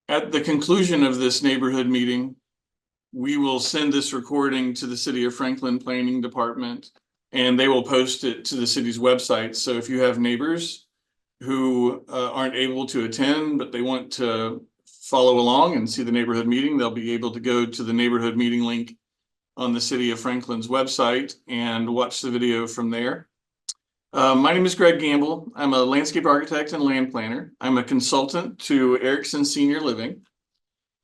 At the conclusion of this neighborhood meeting, we will send this recording to the City of Franklin Planning Department, and they will post it to the city's website. So if you have neighbors who aren't able to attend, but they want to follow along and see the neighborhood meeting, they'll be able to go to the neighborhood meeting link on the City of Franklin's website and watch the video from there. My name is Greg Gamble. I'm a landscape architect and land planner. I'm a consultant to Erickson Senior Living.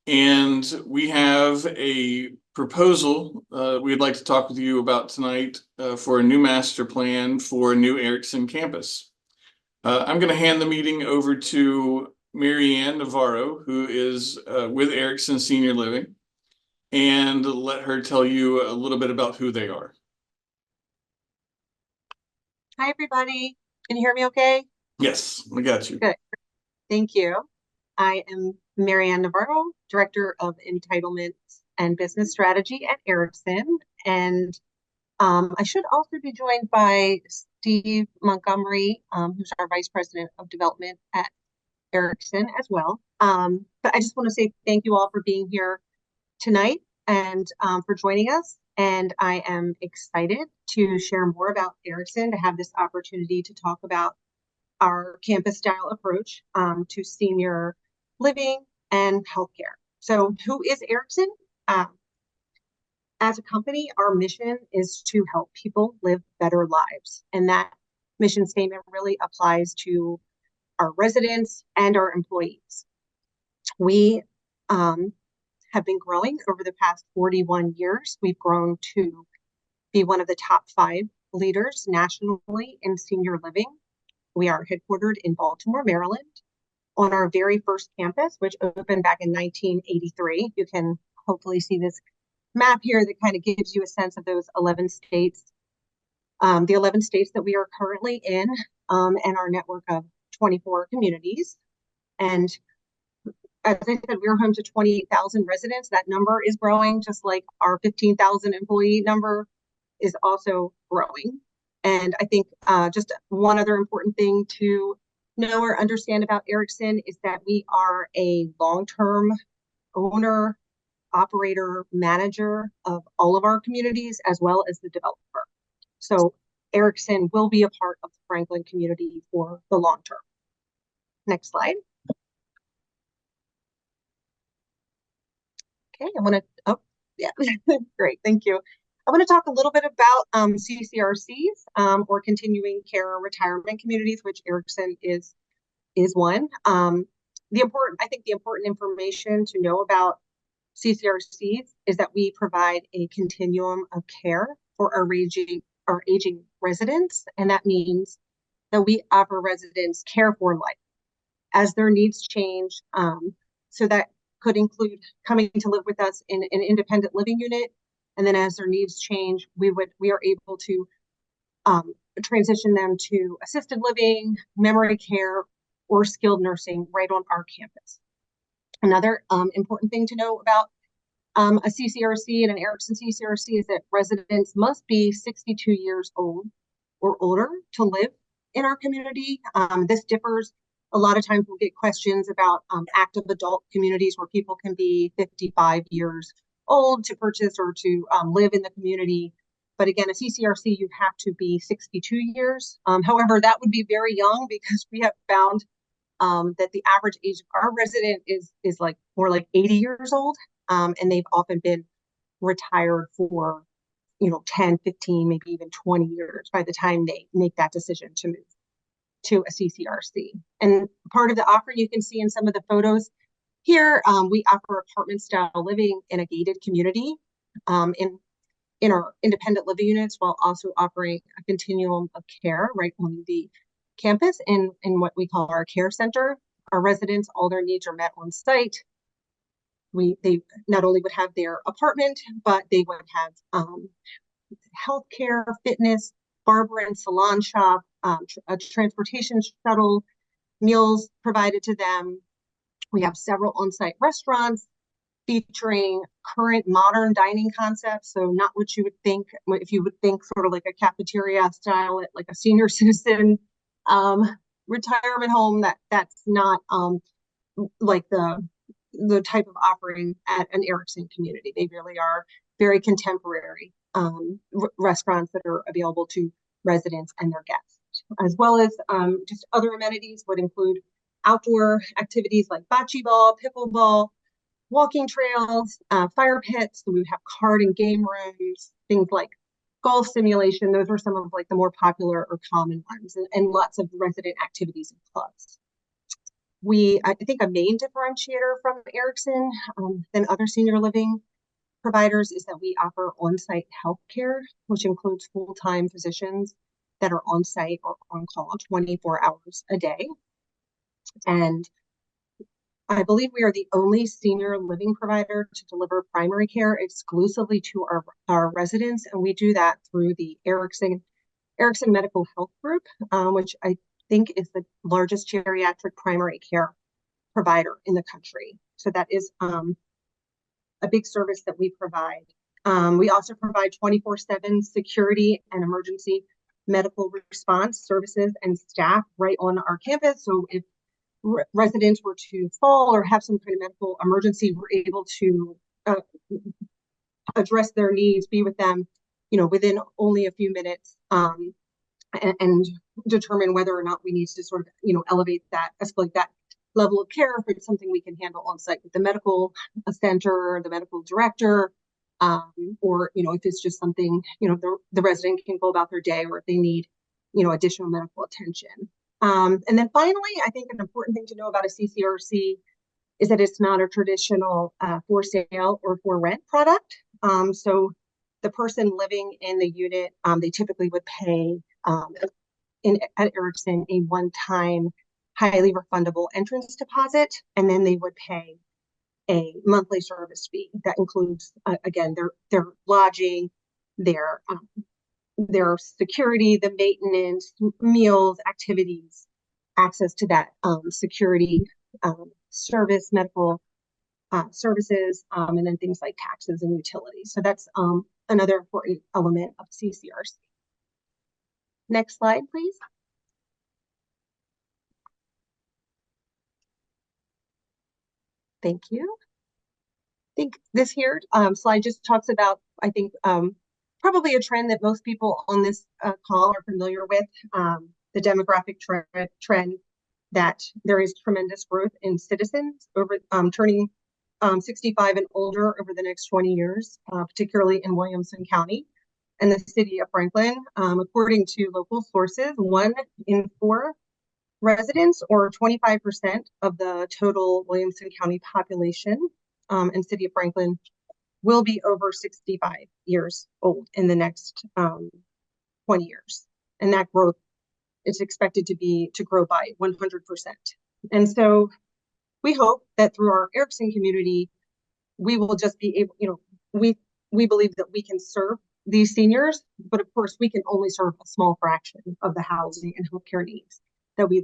And we have a proposal we'd like to talk with you about tonight for a new master plan for a new Erickson campus. I'm going to hand the meeting over to Mary Ann Navarro, who is with Erickson Senior Living, and let her tell you a little bit about who they are. Hi, everybody. Can you hear me okay? Yes, we got you. Good. Thank you. I am Mary Ann Navarro, Director of Entitlements and Business Strategy at Erickson. And I should also be joined by Steve Montgomery, who's our Vice President of Development at Erickson as well. But I just want to say thank you all for being here tonight and for joining us. And I am excited to share more about Erickson, to have this opportunity to talk about our campus style approach to senior living and healthcare. So who is Erickson? As a company, our mission is to help people live better lives. And that mission statement really applies to our residents and our employees. We have been growing over the past 41 years. We've grown to be one of the top 5 leaders nationally in senior living. We are headquartered in Baltimore, Maryland, on our very first campus, which opened back in 1983. You can hopefully see this map here that kind of gives you a sense of those 11 states, the 11 states that we are currently in, and our network of 24 communities. And as I said, we're home to 28,000 residents. That number is growing, just like our 15,000 employee number is also growing. And I think just one other important thing to know or understand about Erickson is that we are a long-term owner, operator, manager of all of our communities, as well as the developer. So Erickson will be a part of the Franklin community for the long term. Next slide. Okay, I want to, oh, yeah, great, thank you. I want to talk a little bit about CCRCs, or continuing care retirement communities, which Erickson is one. I think the important information to know about CCRCs is that we provide a continuum of care for our aging residents, and that means that we offer residents care for life as their needs change. So that could include coming to live with us in an independent living unit, and then as their needs change, we are able to transition them to assisted living, memory care, or skilled nursing right on our campus. Another important thing to know about a CCRC and an Erickson CCRC is that residents must be 62 years old or older to live in our community. This differs. A lot of times we'll get questions about active adult communities where people can be 55 years old to purchase or to live in the community. But again, a CCRC, you have to be 62 years. However, that would be very young because we have found that the average age of our resident is like more like 80 years old. And they've often been retired for, 10, 15, maybe even 20 years by the time they make that decision to move to a CCRC. And part of the offer you can see in some of the photos here, we offer apartment style living in a gated community in our independent living units, while also offering a continuum of care right on the campus in what we call our care center. Our residents, all their needs are met on site. They not only would have their apartment, but they would have healthcare, fitness, barber and salon shop, a transportation shuttle, meals provided to them. We have several on-site restaurants featuring current modern dining concepts. So not what you would think, if you would think sort of like a cafeteria style at like a senior citizen retirement home, that's not like the the type of offering at an Erickson community. They really are very contemporary restaurants that are available to residents and their guests, as well as just other amenities would include outdoor activities like bocce ball, pickleball, walking trails, fire pits. We have card and game rooms, things like golf simulation. Those are some of like the more popular or common ones, and lots of resident activities and clubs. I think a main differentiator from Erickson than other senior living providers is that we offer on-site healthcare, which includes full-time physicians that are on-site or on call 24 hours a day. And I believe we are the only senior living provider to deliver primary care exclusively to our residents, and we do that through the Erickson Medical Health Group, which I think is the largest geriatric primary care provider in the country. So that is a big service that we provide. We also provide 24/7 security and emergency medical response services and staff right on our campus. So if residents were to fall or have some kind of medical emergency, we're able to address their needs, be with them, within only a few minutes, and determine whether or not we need to sort of, escalate that level of care if it's something we can handle on site with the medical center, the medical director, or, if it's just something, the resident can go about their day, or if they need, additional medical attention. And then finally, I think an important thing to know about a CCRC is that it's not a traditional for sale or for rent product. So the person living in the unit, they typically would pay at Erickson a one-time highly refundable entrance deposit, and then they would pay a monthly service fee that includes, again, their lodging, their security, the maintenance, meals, activities, access to that security service, medical services, and then things like taxes and utilities. So that's another important element of CCRC. Next slide, please. Thank you. I think this here slide just talks about, I think, probably a trend that most people on this call are familiar with, the demographic trend that there is tremendous growth in citizens over turning 65 and older over the next 20 years, particularly in Williamson County and the city of Franklin. According to local sources, 1 in 4 residents, or 25% of the total Williamson County population and city of Franklin, will be over 65 years old in the next 20 years. And that growth is expected to grow by 100%. And so we hope that through our Erickson community, we will just be able, we believe that we can serve these seniors, but of course we can only serve a small fraction of the housing and healthcare needs that we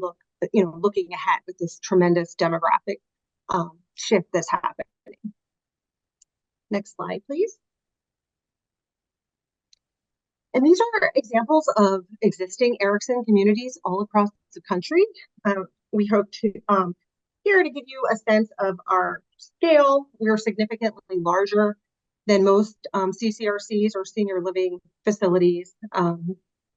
looking ahead with this tremendous demographic shift that's happening. Next slide, please. And these are examples of existing Erickson communities all across the country. We hope to here to give you a sense of our scale. We are significantly larger than most CCRCs or senior living facilities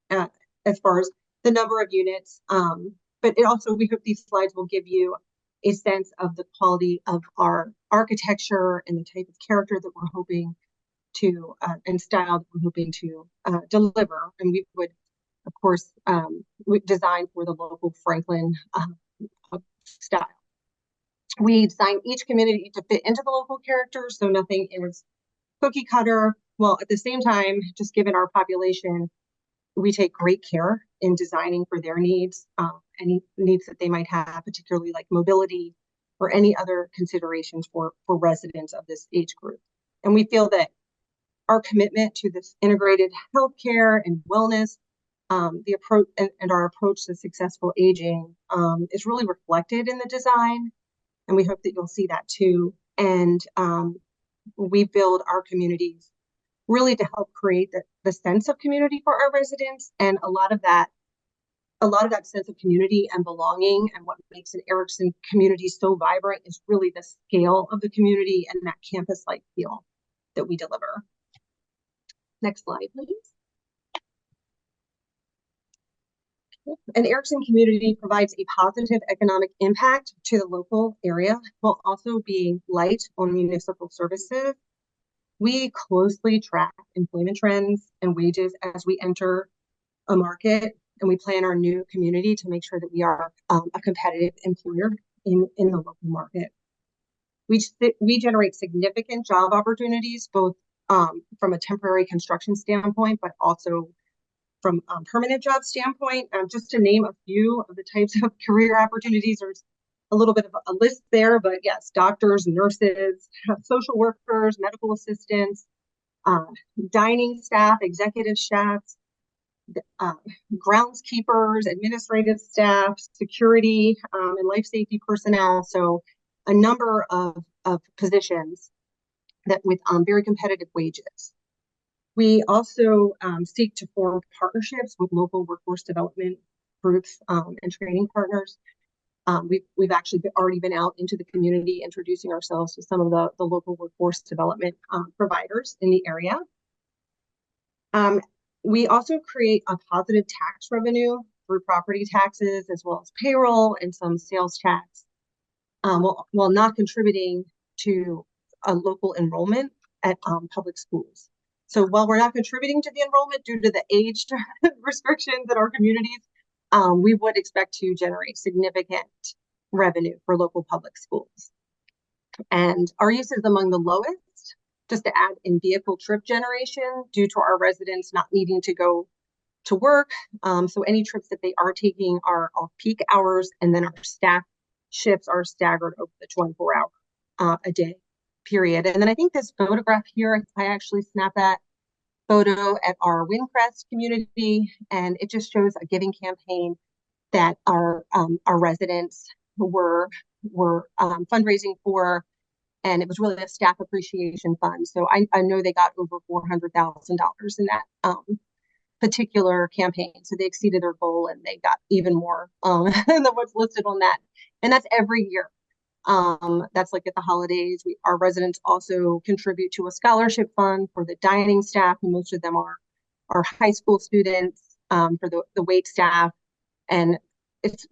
as far as the number of units. But it also, we hope these slides will give you a sense of the quality of our architecture and the type of character that we're hoping to, and style that we're hoping to deliver. And we would, of course, design for the local Franklin style. We design each community to fit into the local character, so nothing is cookie cutter, while at the same time, just given our population, we take great care in designing for their needs, any needs that they might have, particularly like mobility or any other considerations for residents of this age group. And we feel that our commitment to this integrated healthcare and wellness, the approach and our approach to successful aging is really reflected in the design. And we hope that you'll see that too. And we build our communities really to help create the sense of community for our residents. And a lot of that a lot of that sense of community and belonging, and what makes an Erickson community so vibrant is really the scale of the community and that campus-like feel that we deliver. Next slide, please. An Erickson community provides a positive economic impact to the local area while also being light on municipal services. We closely track employment trends and wages as we enter a market, and we plan our new community to make sure that we are a competitive employer in the local market. We generate significant job opportunities, both from a temporary construction standpoint, but also from a permanent job standpoint. Just to name a few of the types of career opportunities, there's a little bit of a list there, but yes, doctors, nurses, social workers, medical assistants, dining staff, executive chefs, groundskeepers, administrative staff, security, and life safety personnel. So a number of positions that with very competitive wages. We also seek to form partnerships with local workforce development groups and training partners. We've actually already been out into the community introducing ourselves to some of the local workforce development providers in the area. We also create a positive tax revenue through property taxes, as well as payroll and some sales tax, while not contributing to a local enrollment at public schools. So while we're not contributing to the enrollment due to the age restrictions in our communities, we would expect to generate significant revenue for local public schools. And our use is among the lowest, just to add, in vehicle trip generation due to our residents not needing to go to work. So any trips that they are taking are off-peak hours, and then our staff shifts are staggered over the 24-hour a day period. And then I think this photograph here, I actually snapped that photo at our Windcrest community, and it just shows a giving campaign that our residents were fundraising for, and it was really a staff appreciation fund. So I know they got over $400,000 in that particular campaign. So they exceeded their goal, and they got even more than what's listed on that. And that's every year. That's like at the holidays. Our residents also contribute to a scholarship fund for the dining staff, and most of them are high school students, for the wait staff, and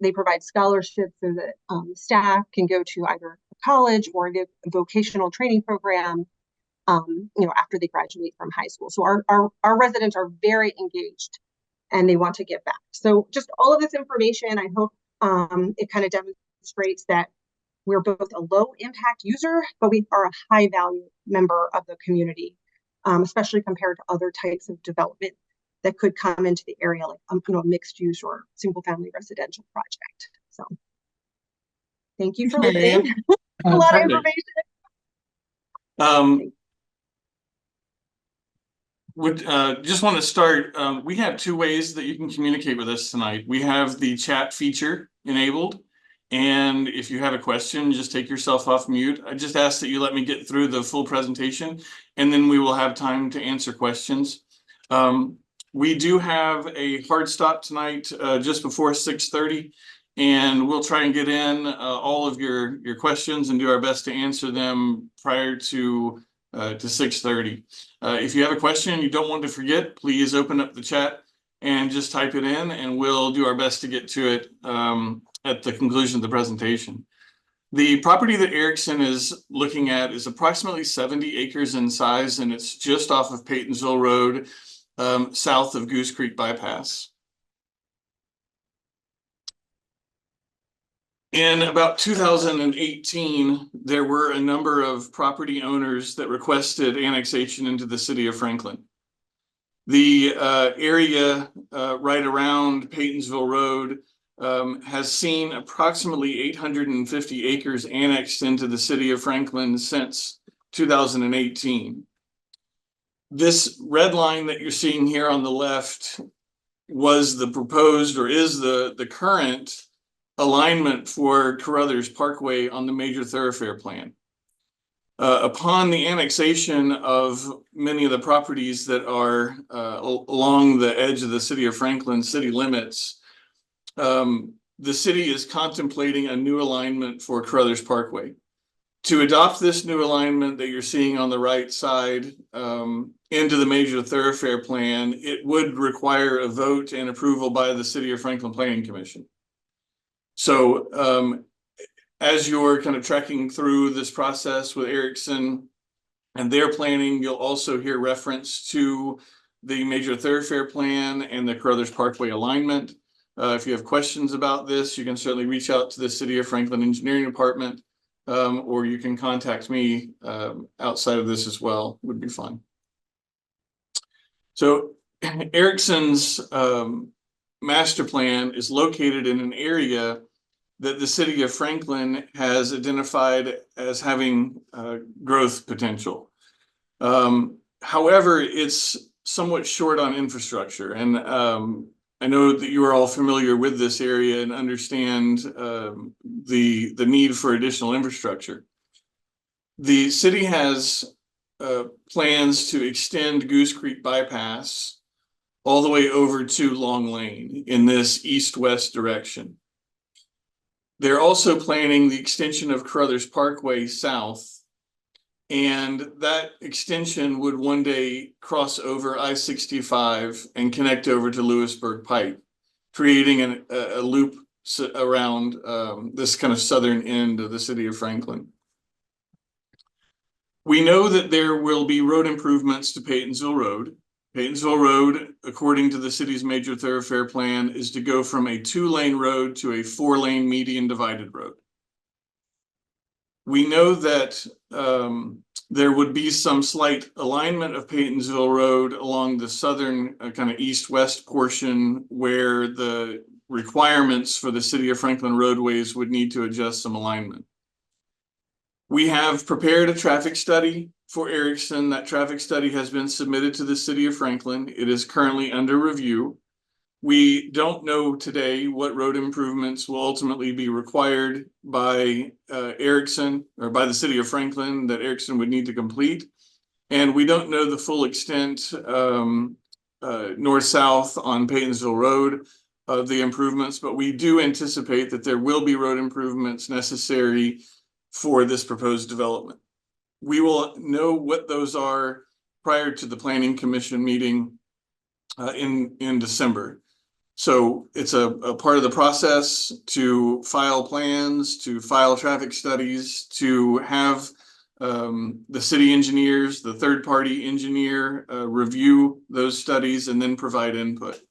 they provide scholarships so that staff can go to either a college or a vocational training program, after they graduate from high school. So our residents are very engaged, and they want to give back. So just all of this information, I hope it kind of demonstrates that we're both a low impact user, but we are a high value member of the community, especially compared to other types of development that could come into the area, like a mixed use or single family residential project. So thank you for listening. A lot of information. Just want to start. We have two ways that you can communicate with us tonight. We have the chat feature enabled. And if you have a question, just take yourself off mute. I just ask that you let me get through the full presentation, and then we will have time to answer questions. We do have a hard stop tonight, just before 6:30, and we'll try and get in all of your questions and do our best to answer them prior to 6:30. If you have a question you don't want to forget, please open up the chat and just type it in, and we'll do our best to get to it at the conclusion of the presentation. The property that Erickson is looking at is approximately 70 acres in size, and it's just off of Paytonsville Road, south of Goose Creek Bypass. In about 2018, there were a number of property owners that requested annexation into the city of Franklin. The area right around Paytonsville Road has seen approximately 850 acres annexed into the city of Franklin since 2018. This red line that you're seeing here on the left was the proposed, or is the current alignment for Carruthers Parkway on the major thoroughfare plan. Upon the annexation of many of the properties that are along the edge of the city of Franklin city limits, the city is contemplating a new alignment for Carruthers Parkway. To adopt this new alignment that you're seeing on the right side into the major thoroughfare plan, it would require a vote and approval by the City of Franklin Planning Commission. So as you're kind of tracking through this process with Erickson and their planning, you'll also hear reference to the major thoroughfare plan and the Carruthers Parkway alignment. If you have questions about this, you can certainly reach out to the City of Franklin Engineering Department, or you can contact me outside of this as well, would be fine. So Erickson's master plan is located in an area that the City of Franklin has identified as having growth potential. However, it's somewhat short on infrastructure, and I know that you are all familiar with this area and understand the need for additional infrastructure. The city has plans to extend Goose Creek Bypass all the way over to Long Lane in this east-west direction. They're also planning the extension of Carruthers Parkway south, and that extension would one day cross over I-65 and connect over to Lewisburg Pike, creating a loop around this kind of southern end of the city of Franklin. We know that there will be road improvements to Paytonsville Road. Paytonsville Road, according to the city's major thoroughfare plan, is to go from a 2-lane road to a 4-lane median divided road. We know that there would be some slight alignment of Paytonsville Road along the southern kind of east-west portion where the requirements for the City of Franklin roadways would need to adjust some alignment. We have prepared a traffic study for Erickson. That traffic study has been submitted to the City of Franklin. It is currently under review. We don't know today what road improvements will ultimately be required by Erickson or by the City of Franklin that Erickson would need to complete. And we don't know the full extent north-south on Paytonsville Road of the improvements, but we do anticipate that there will be road improvements necessary for this proposed development. We will know what those are prior to the Planning Commission meeting in December. So it's a part of the process to file plans, to file traffic studies, to have the city engineers, the third-party engineer review those studies and then provide input.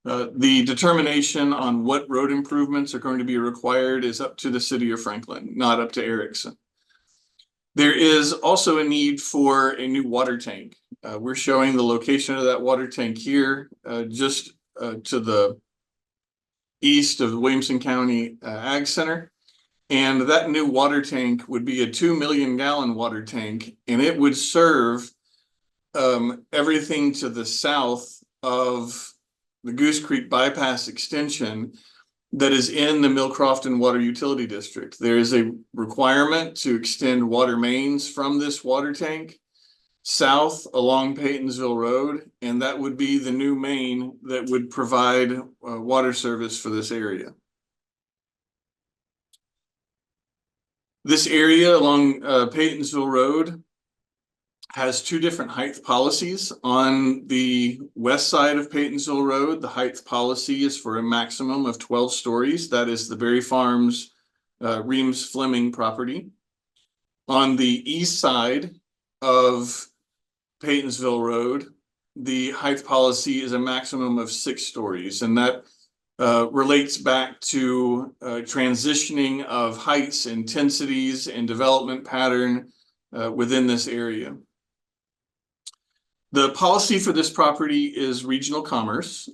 The determination on what road improvements are going to be required is up to the City of Franklin, not up to Erickson. There is also a need for a new water tank. We're showing the location of that water tank here, just to the east of the Williamson County Ag Center. And that new water tank would be a 2 million gallon water tank, and it would serve everything to the south of the Goose Creek Bypass extension that is in the Mill Crofton Water Utility District. There is a requirement to extend water mains from this water tank south along Paytonsville Road, and that would be the new main that would provide water service for this area. This area along Paytonsville Road has 2 different height policies. On the west side of Paytonsville Road, the height policy is for a maximum of 12 stories. That is the Berry Farms Reams Fleming property. On the east side of Paytonsville Road, the height policy is a maximum of 6 stories, and that relates back to transitioning of heights, intensities, and development pattern within this area. The policy for this property is regional commerce.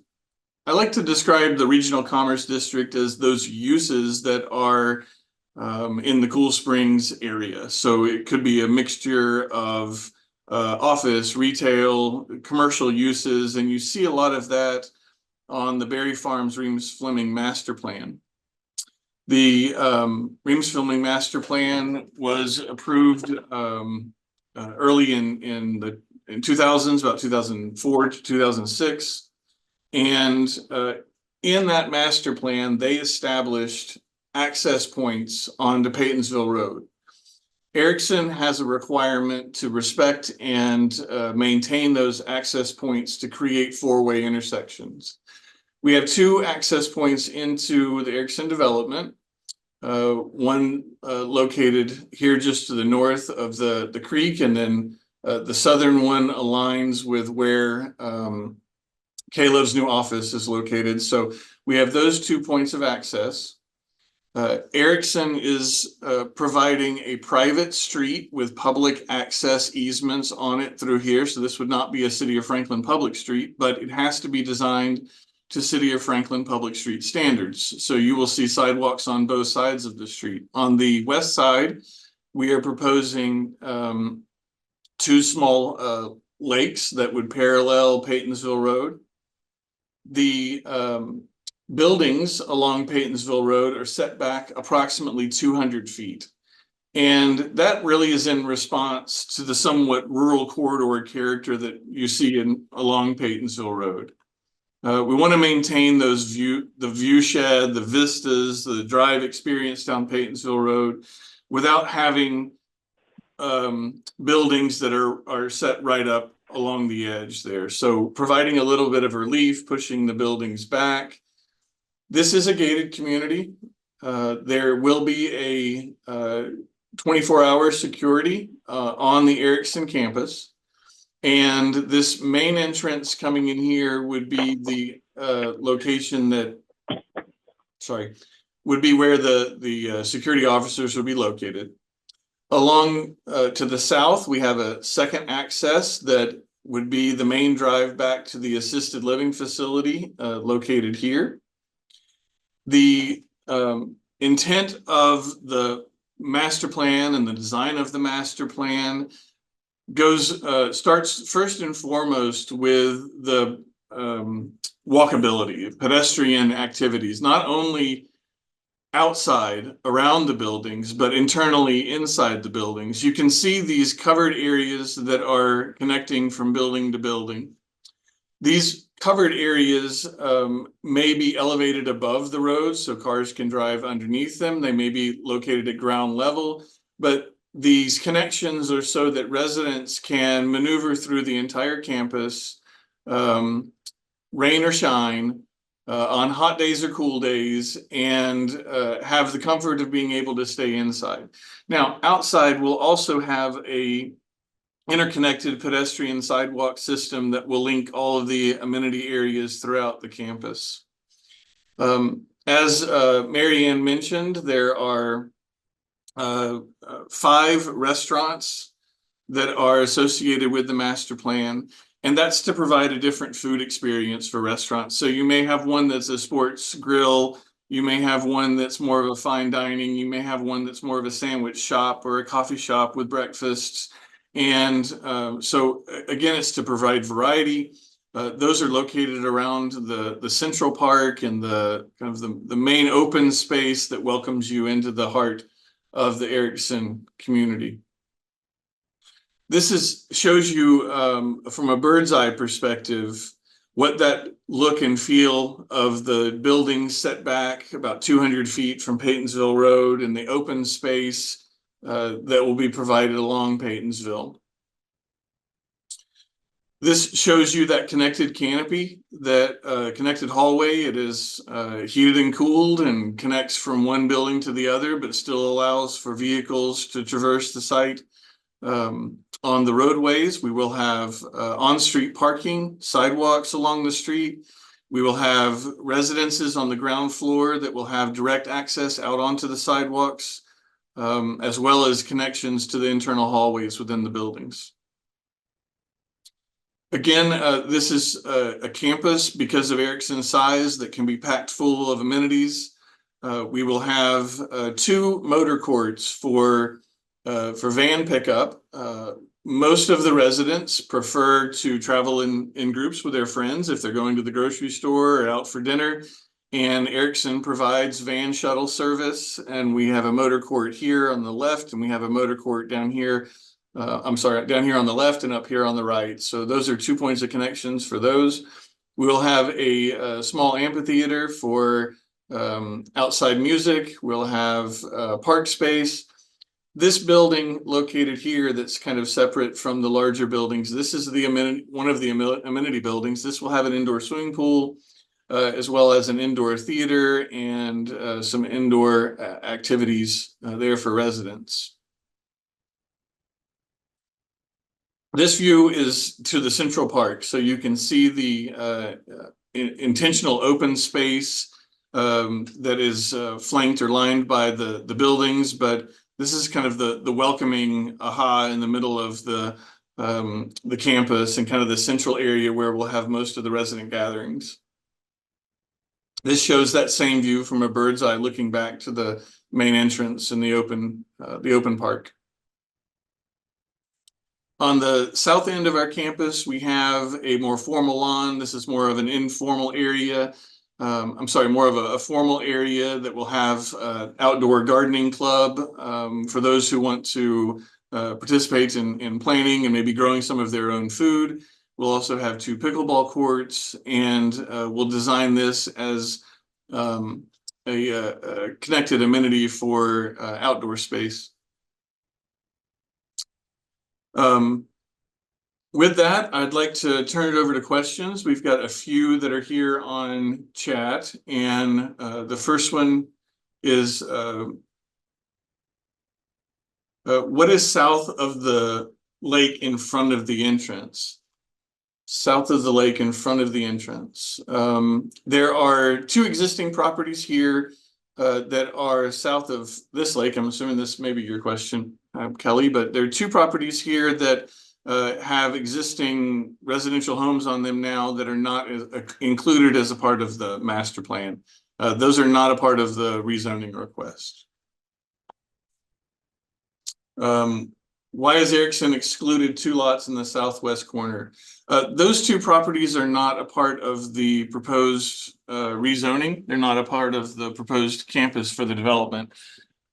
I like to describe the regional commerce district as those uses that are in the Cool Springs area. So it could be a mixture of office, retail, commercial uses, and you see a lot of that on the Berry Farms Reams Fleming Master Plan. The Reams Fleming Master Plan was approved early in the 2000s, about 2004 to 2006, and in that master plan, they established access points onto Paytonsville Road. Erickson has a requirement to respect and maintain those access points to create four-way intersections. We have two access points into the Erickson development. One located here just to the north of the creek, and then the southern one aligns with where Caleb's new office is located. So we have those 2 points of access. Erickson is providing a private street with public access easements on it through here. So this would not be a City of Franklin public street, but it has to be designed to City of Franklin public street standards. So you will see sidewalks on both sides of the street. On the west side, we are proposing two small lakes that would parallel Paytonsville Road. The buildings along Paytonsville Road are set back approximately 200 feet. And that really is in response to the somewhat rural corridor character that you see along Paytonsville Road. We want to maintain the view shed, the vistas, the drive experience down Paytonsville Road without having buildings that are set right up along the edge there. So providing a little bit of relief, pushing the buildings back. This is a gated community. There will be a 24-hour security on the Erickson campus. And this main entrance coming in here would be the location that, would be where the security officers would be located. Along to the south, we have a second access that would be the main drive back to the assisted living facility located here. The intent of the master plan and the design of the master plan starts first and foremost with the walkability, pedestrian activities, not only outside around the buildings, but internally inside the buildings. You can see these covered areas that are connecting from building to building. These covered areas may be elevated above the road so cars can drive underneath them. They may be located at ground level, but these connections are so that residents can maneuver through the entire campus, rain or shine, on hot days or cool days, and have the comfort of being able to stay inside. Now, outside we'll also have a interconnected pedestrian sidewalk system that will link all of the amenity areas throughout the campus. As Mary Ann mentioned, there are 5 restaurants that are associated with the master plan, and that's to provide a different food experience for restaurants. So you may have one that's a sports grill, you may have one that's more of a fine dining, you may have one that's more of a sandwich shop or a coffee shop with breakfasts. And so again, it's to provide variety. Those are located around the Central Park and the kind of the main open space that welcomes you into the heart of the Erickson community. This shows you from a bird's eye perspective what that look and feel of the building set back about 200 feet from Paytonsville Road and the open space that will be provided along Paytonsville. This shows you that connected canopy, that connected hallway. It is heated and cooled and connects from one building to the other, but still allows for vehicles to traverse the site. On the roadways, we will have on-street parking, sidewalks along the street. We will have residences on the ground floor that will have direct access out onto the sidewalks, as well as connections to the internal hallways within the buildings. Again, this is a campus because of Erickson's size that can be packed full of amenities. We will have 2 motor courts for van pickup. Most of the residents prefer to travel in groups with their friends if they're going to the grocery store or out for dinner. And Erickson provides van shuttle service, and we have a motor court here on the left, and we have a motor court down here. Down here on the left and up here on the right. So those are 2 points of connections for those. We will have a small amphitheater for outside music. We'll have park space. This building located here that's kind of separate from the larger buildings, this is the one of the amenity buildings. This will have an indoor swimming pool, as well as an indoor theater and some indoor activities there for residents. This view is to the Central Park, so you can see the intentional open space that is flanked or lined by the buildings, but this is kind of the welcoming aha in the middle of the campus and kind of the central area where we'll have most of the resident gatherings. This shows that same view from a bird's eye looking back to the main entrance in the open park. On the south end of our campus, we have a more formal lawn. This is more of an informal area. More of a formal area that will have outdoor gardening club for those who want to participate in planting and maybe growing some of their own food. We'll also have 2 pickleball courts, and we'll design this as a connected amenity for outdoor space. With that, I'd like to turn it over to questions. We've got a few that are here on chat, and the first one is what is south of the lake in front of the entrance? South of the lake in front of the entrance. There are 2 existing properties here that are south of this lake. I'm assuming this may be your question, Kelly, but there are 2 properties here that have existing residential homes on them now that are not included as a part of the master plan. Those are not a part of the rezoning request. Why is Erickson excluded 2 lots in the southwest corner? Those 2 properties are not a part of the proposed rezoning. They're not a part of the proposed campus for the development.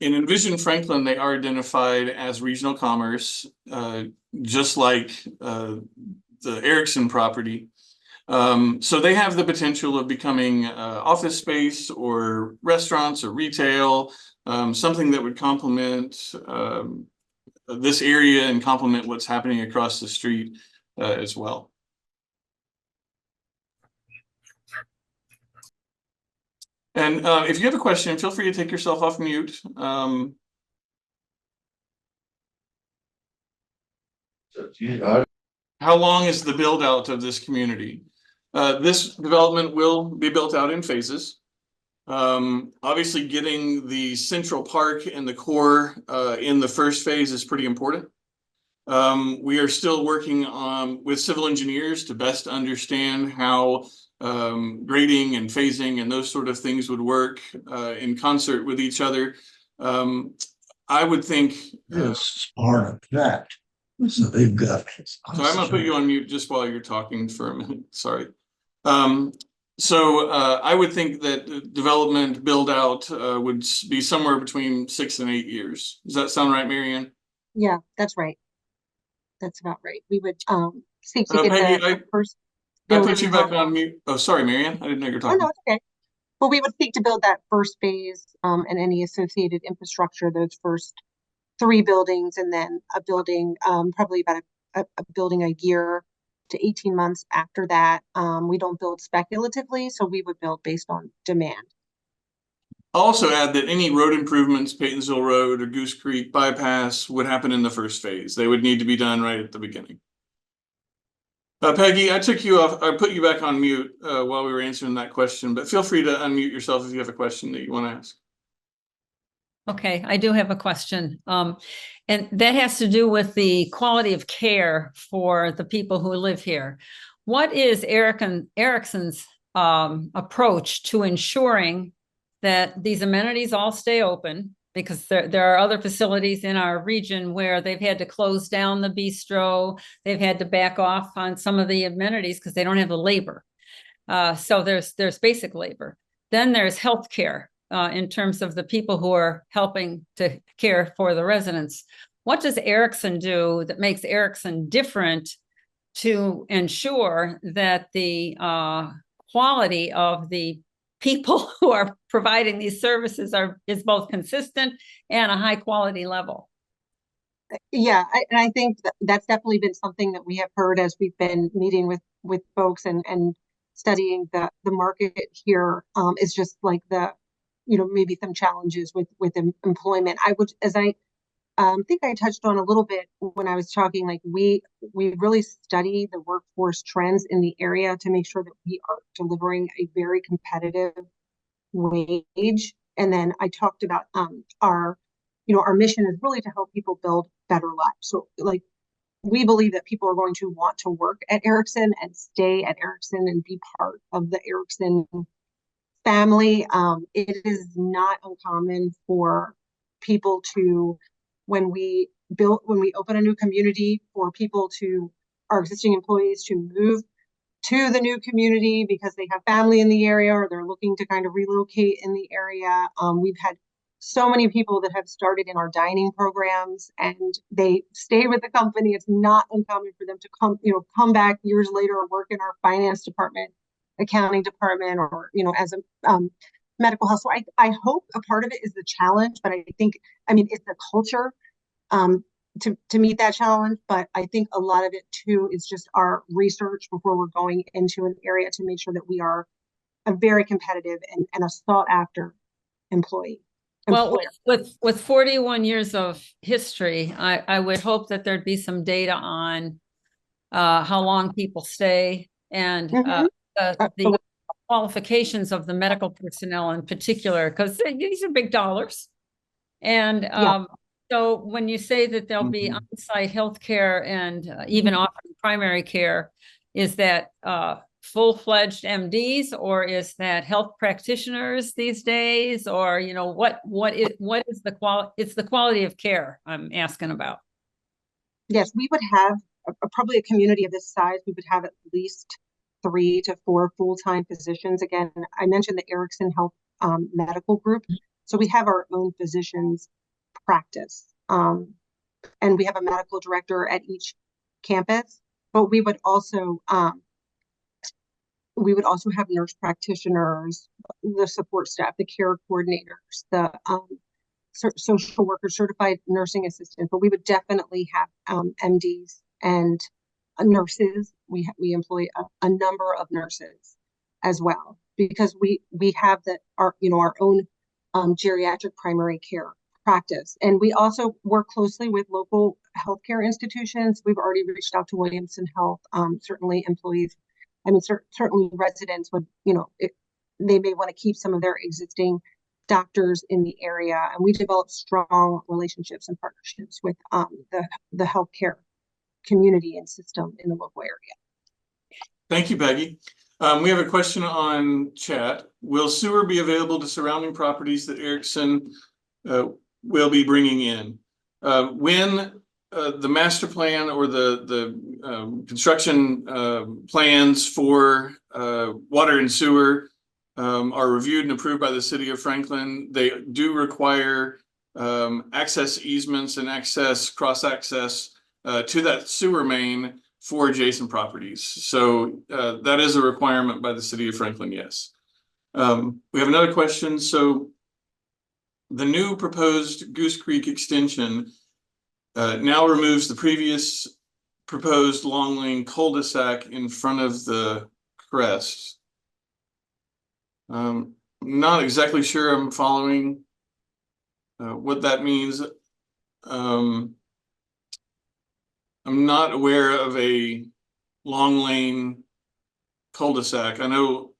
In Envision Franklin, they are identified as regional commerce, just like the Erickson property. So they have the potential of becoming office space or restaurants or retail, something that would complement this area and complement what's happening across the street as well. And if you have a question, feel free to take yourself off mute. How long is the build out of this community? This development will be built out in phases. Obviously, getting the Central Park and the core in the first phase is pretty important. We are still working with civil engineers to best understand how grading and phasing and those sort of things would work in concert with each other. I would think this part of that. So they've got. So I'm gonna put you on mute just while you're talking for a minute. Sorry. I would think that development build out would be somewhere between 6 and 8 years. Does that sound right, Marianne? Yeah, that's right. That's about right. We would seek to get Peggy, the first. I put you back on mute. Oh, sorry, Marianne. I didn't know you were talking. Oh, no, it's okay. Well, we would seek to build that first phase and any associated infrastructure, those first 3 buildings, and then a building, probably about a building a year to 18 months after that. We don't build speculatively, so we would build based on demand. I'll also add that any road improvements, Paytonsville Road or Goose Creek bypass, would happen in the first phase. They would need to be done right at the beginning. Peggy, I took you off. I put you back on mute while we were answering that question, but feel free to unmute yourself if you have a question that you want to ask. Okay, I do have a question. And that has to do with the quality of care for the people who live here. What is Erickson's approach to ensuring that these amenities all stay open? Because there are other facilities in our region where they've had to close down the bistro, they've had to back off on some of the amenities because they don't have the labor. So there's basic labor. Then there's healthcare in terms of the people who are helping to care for the residents. What does Erickson do that makes Erickson different to ensure that the quality of the people who are providing these services is both consistent and a high quality level. Yeah, and I think that's definitely been something that we have heard as we've been meeting with folks and studying the market here, is just like maybe some challenges with employment. I would, as I think I touched on a little bit when I was talking, like we really study the workforce trends in the area to make sure that we are delivering a very competitive wage. And then I talked about our mission is really to help people build better lives. So like we believe that people are going to want to work at Erickson and stay at Erickson and be part of the Erickson family. It is not uncommon for people to, when we open a new community, for people our existing employees to move to the new community because they have family in the area or they're looking to kind of relocate in the area. We've had so many people that have started in our dining programs and they stay with the company. It's not uncommon for them to come back years later or work in our finance department, accounting department, or as a medical health. So I hope a part of it is the challenge, but it's the culture to meet that challenge. But I think a lot of it too is just our research before we're going into an area to make sure that we are a very competitive and a sought after employer. Well, with 41 years of history, I would hope that there'd be some data on how long people stay and the qualifications of the medical personnel in particular, because these are big dollars. And so when you say that there'll be on-site healthcare and even offering primary care, is that full-fledged MDs, or is that health practitioners these days, or what is the quality? It's the quality of care I'm asking about. Yes, we would have probably a community of this size. We would have at least 3 to 4 full-time physicians. Again, I mentioned the Erickson Health Medical Group, so we have our own physicians practice, and we have a medical director at each campus. But we would also have nurse practitioners, the support staff, the care coordinators, the social workers, certified nursing assistants. But we would definitely have MDs and nurses. We employ a number of nurses as well, because we have our own geriatric primary care practice. And we also work closely with local healthcare institutions. We've already reached out to Williamson Health. Certainly employees, certainly residents would, they may want to keep some of their existing doctors in the area. And we develop strong relationships and partnerships with the healthcare community and system in the local area. Thank you, Peggy. We have a question on chat. Will sewer be available to surrounding properties that Erickson will be bringing in? When the master plan or the construction plans for water and sewer are reviewed and approved by the city of Franklin, they do require access easements and cross access to that sewer main for adjacent properties. So that is a requirement by the city of Franklin, yes. We have another question. So the new proposed Goose Creek extension now removes the previous proposed Long Lane cul-de-sac in front of the crest. Not exactly sure I'm following what that means. I'm not aware of a Long Lane cul-de-sac. I know,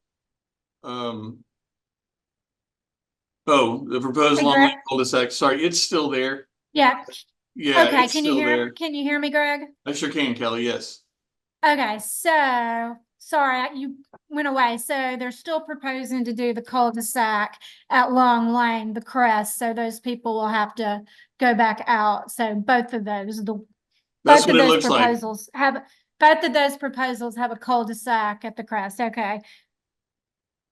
the proposed Long Lane cul-de-sac, sorry, it's still there. Yeah. Yeah, Okay, it's still there. Can you hear me, Greg? I sure can, Kelly, yes. Okay, so sorry, you went away. So they're still proposing to do the cul-de-sac at Long Lane, the crest. So those people will have to go back out. So both of those, That's both what of it those looks like. proposals have a cul-de-sac at the crest. Okay.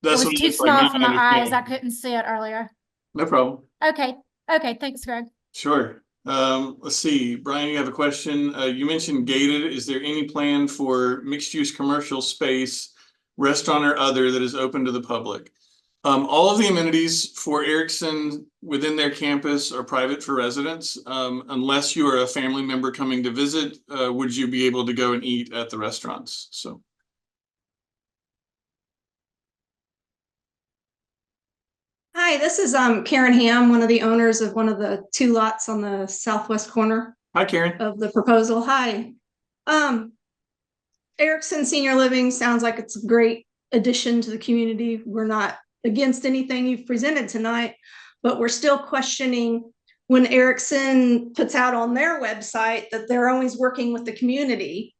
That's It what was it too looks like small now, for I my eyes. I understand. couldn't see it earlier. No problem. Okay. Okay. Thanks, Greg. Sure. Let's see, Brian, you have a question. You mentioned gated. Is there any plan for mixed-use commercial space, restaurant or other, that is open to the public? All of the amenities for Erickson within their campus are private for residents. Unless you are a family member coming to visit, would you be able to go and eat at the restaurants? So. Hi, this is Karen Ham, one of the owners of one of the 2 lots on the southwest corner Hi, Karen. of the proposal. Hi. Erickson Senior Living sounds like it's a great addition to the community. We're not against anything you've presented tonight, but we're still questioning when Erickson puts out on their website that they're always working with the community.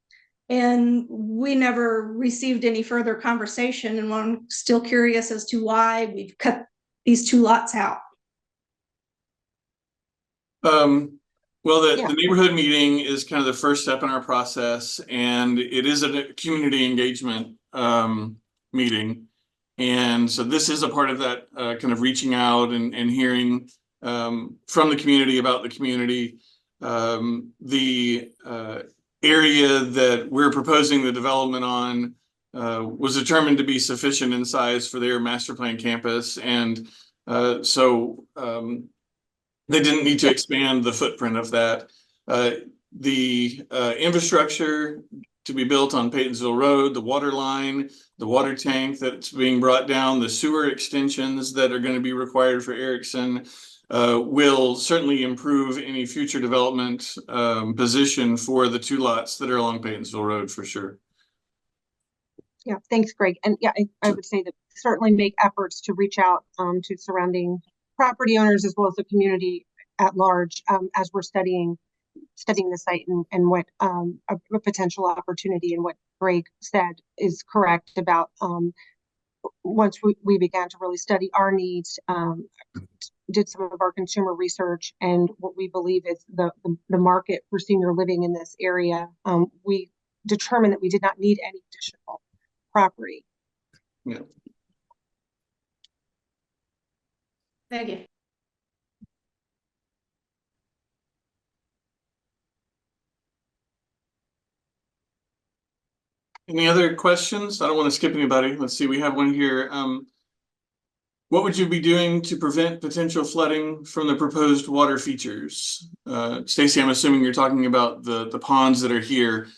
And we never received any further conversation, and I'm still curious as to why we've cut these 2 lots out. Well, Yeah. the neighborhood meeting is kind of the first step in our process, and it is a community engagement meeting. And so this is a part of that kind of reaching out and hearing from the community about the community. The area that we're proposing the development on was determined to be sufficient in size for their master plan campus. And so they didn't need to expand the footprint of that. The infrastructure to be built on Paytonsville Road, the water line, the water tank that's being brought down, the sewer extensions that are going to be required for Erickson will certainly improve any future development position for the 2 lots that are along Paytonsville Road for sure. Yeah, thanks, Greg. And yeah, I would say that certainly make efforts to reach out to surrounding property owners as well as the community at large as we're studying the site and what a potential opportunity, and what Greg said is correct about once we began to really study our needs, did some of our consumer research and what we believe is the market for senior living in this area, we determined that we did not need any additional property. Yeah. Thank you. Any other questions? I don't want to skip anybody. Let's see, we have one here. What would you be doing to prevent potential flooding from the proposed water features? Stacy, I'm assuming you're talking about the ponds that are here.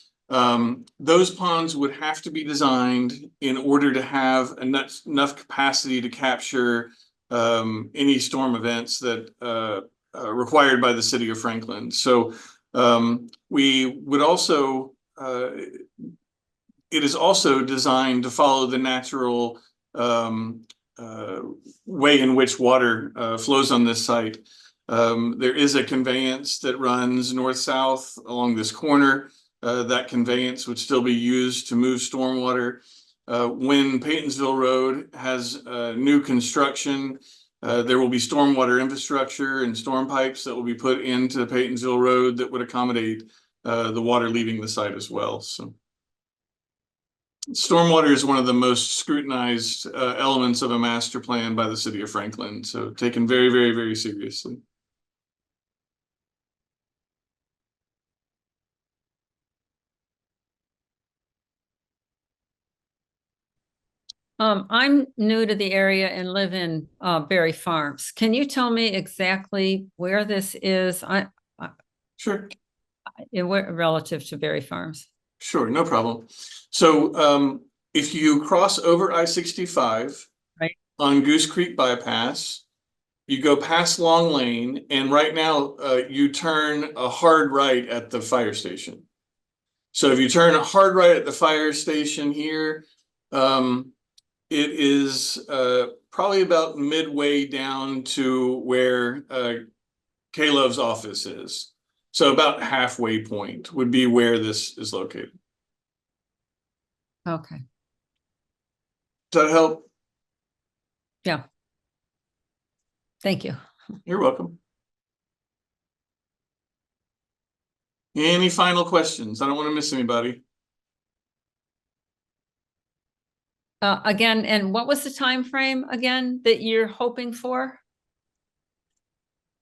Those ponds would have to be designed in order to have enough capacity to capture any storm events that required by the city of Franklin. So we would also, it is also designed to follow the natural way in which water flows on this site. There is a conveyance that runs north-south along this corner. That conveyance would still be used to move stormwater. When Paytonsville Road has new construction, there will be stormwater infrastructure and storm pipes that will be put into Paytonsville Road that would accommodate the water leaving the site as well. So stormwater is one of the most scrutinized elements of a master plan by the city of Franklin. So taken very, very, very seriously. I'm new to the area and live in Berry Farms. Can you tell me exactly where this is? Sure. Relative to Berry Farms. Sure, no problem. So if you cross over I-65 right on Goose Creek Bypass, you go past Long Lane, and right now you turn a hard right at the fire station. So if you turn a hard right at the fire station here, it is probably about midway down to where K-Love's office is. So about halfway point would be where this is located. Okay. Does that help? Yeah. Thank you. You're welcome. Any final questions? I don't want to miss anybody. Again, and what was the time frame again that you're hoping for?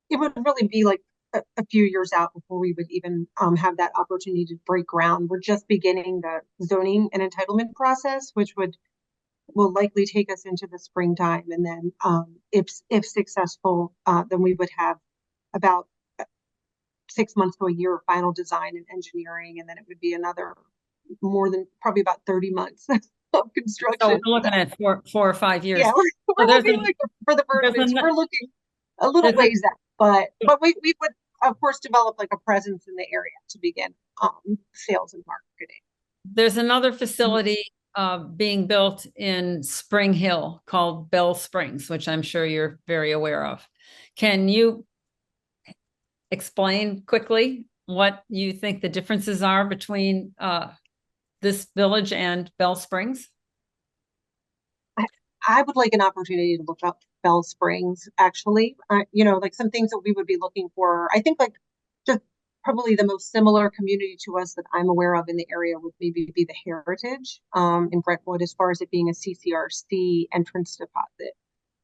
It would really be like a few years out before we would even have that opportunity to break ground. We're just beginning the zoning and entitlement process, which will likely take us into the springtime. And then if successful, then we would have about 6 months to a year of final design and engineering, and then it would be another more than probably about 30 months of So construction. we're looking at 4 or 5 years. Yeah, we're there's looking a- like for the first there's phase. a- We're looking a little there's a- ways out, but we would of course develop like a presence in the area to begin sales and marketing. There's another facility being built in Spring Hill called Bell Springs, which I'm sure you're very aware of. Can you explain quickly what you think the differences are between this village and Bell Springs? I would like an opportunity to look up Bell Springs, actually. Like some things that we would be looking for. I think like just probably the most similar community to us that I'm aware of in the area would maybe be the Heritage in Brentwood, as far as it being a CCRC entrance deposit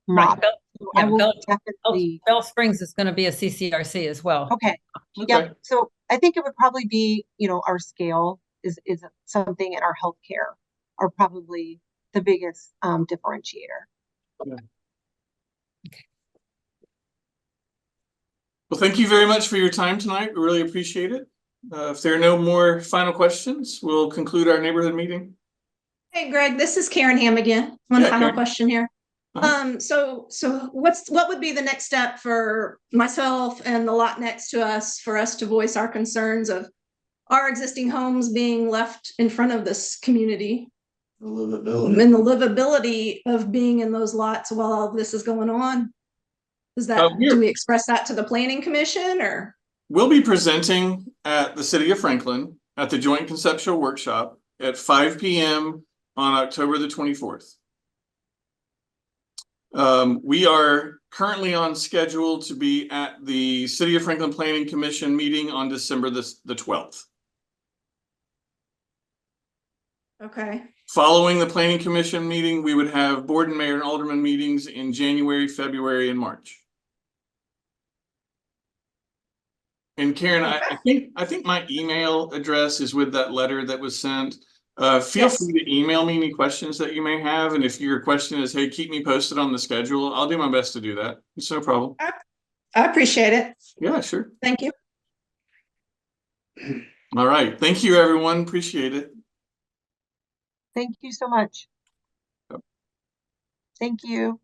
model. Bell, So yeah, I will Bell- definitely. Bell Springs is going to be a CCRC as well. Okay. Okay. Yep. So I think it would probably be, our scale is something, in our healthcare are probably the biggest differentiator. Well, thank you very much for your time tonight. We really appreciate it. If there are no more final questions, we'll conclude our neighborhood meeting. Hey, Greg, this is Karen Ham again. One Yeah, final Karen. question here. Uh-huh. So what would be the next step for myself and the lot next to us for us to voice our concerns of our existing homes being left in front of this community The livability. and the livability of being in those lots while all this is going on? Is that, Here. do we express that to the planning commission or? We'll be presenting at the City of Franklin at the Joint Conceptual Workshop at 5 p.m. on October the 24th. We are currently on schedule to be at the City of Franklin Planning Commission meeting on December the 12th. Okay, Following the Planning Commission meeting, we would have board and mayor and alderman meetings in January, February, and March. And Karen, I think my email address is with that letter that was sent. Feel Yes. free to email me any questions that you may have. And if your question is, hey, keep me posted on the schedule, I'll do my best to do that. It's no problem. I appreciate it. Yeah, sure. Thank you. All right. Thank you, everyone. Appreciate it. Thank you so much. Yep. Thank you.